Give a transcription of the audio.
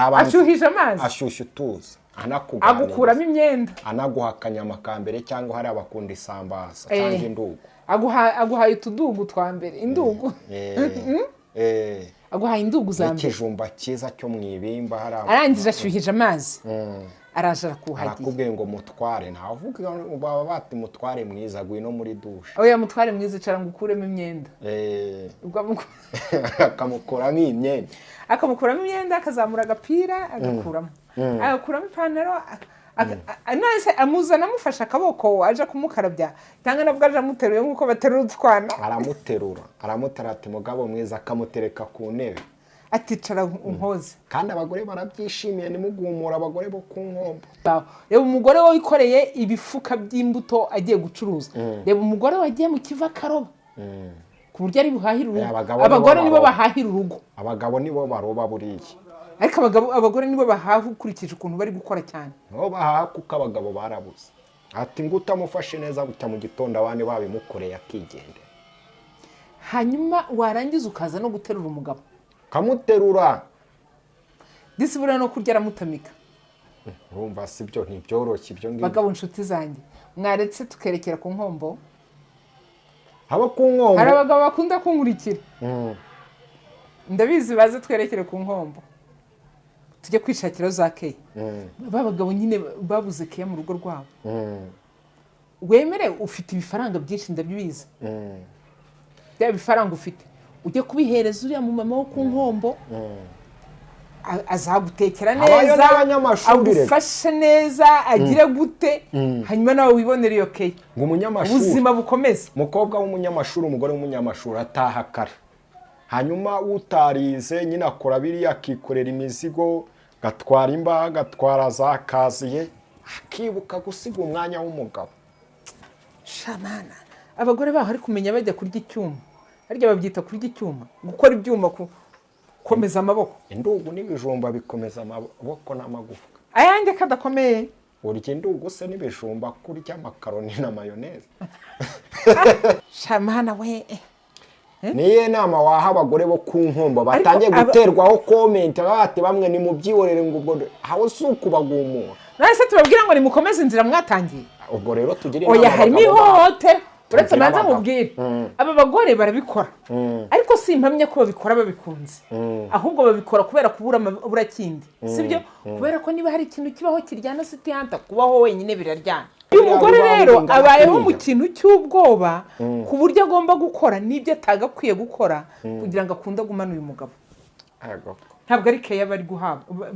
ashuhije amazi ashyushya utuza anakuganira agukuramo imyenda anaguha akanyama ka mbere cyangwa hari abakunda isambaza cyangwa indugu aguhaye utudugu twa mbere indugu aguhaye indugu za mbere ikijumba cyiza cyo mwibimba hari arangije ashyuhije amazi araje arakuhagiye arakubwiye ngo mutware ntavuga baba bati mutware mwiza gwino muri dushe oya mutware mwiza icara ngo ukuremo imyenda akamukuramo imyenda akazamura agapira agakuramo ipantaro nase amuzana amufasha akaboko aje kumukarabya cyangwa nabwo aje amuteruye nk'uko baterura utwana aramuterura ati mugabo mwiza akamutereka ku ntebe aticara unkoze kandi abagore barabyishimiye nimugumura abagore bo ku nkombo reba umugore we wikoreye ibifuka by'imbuto agiye gucuruza reba umugore wagiye mu kiva karoba ku buryo ari buhahira urugo abagore nibo bahahira urugo abagabo nibo baroba buriye ariko abagore nibo bahaha ukurikije ukuntu bari gukora cyane nibo bahaha kuko abagabo barabuze ati ngo utamufashe neza bucya mu gitondo abandi babimukoreye akigendera hanyuma warangiza ukaza no guterura umugabo kamuterura disibura no kurya aramutamika urumva sibyo ntibyoroshye ibyo ngibyo bagabo inshuti zanjye mwaretse tukerekera ku nkombo haba ku nkombo hari abagabo bakunda kunkurikira ndabizi baze twerekere ku nkombo tujye kwishakira za keya babagabo nyine babuze keya mu rugo rwabo wemere ufite ibifaranga byinshi ndabibizi bya bifaranga ufite ujye kubihereza uriya mu mama wo ku nkombo azagutekera neza agufashe neza agire gute hanyuma nawe wibonera iyo keya ngo umunyamashuri ubuzima bukomeze umukobwa w'umunyamashuri umugore w'umunyamashuri ataha kare hanyuma utarize nyine akora biriya akikorera imizigo gatwara imbaga gatwara za kaziye akibuka gusiga umwanya w'umugabo shamana abagore baho ari kumenya bajya kurya icyuma harya babyita kurya icyuma gukora ibyuma komeza amaboko indugu n'ibijumba bikomeza amaboko n'amagufwa ayanjye kadakomeye urya indugu se n'ibijumba kurya makaroni na mayoneze shamana we niye nama waha abagore bo ku nkombo batangiye guterwaho comment bati bamwe ni mubyiborere ngo ubwo aho suku bagumura nase tubabwira ngo ni mukomeze inzira mwatangiye ubwo rero tugire inama oya harimo ihohote uretse manza mubwire aba bagore barabikora ariko simpamye ko babikora babikunze ahubwo babikora kubera kubura burakindi sibyo kubera ko niba hari ikintu kibaho kiryana sitiyanta kubaho wenyine biraryana uyu mugore rero abayeho mu kintu cy'ubwoba ku buryo agomba gukora n'ibyo atagakwiye gukora kugira ngo akunde agumane uyu mugabo ntabwo ari keya bari guhabwa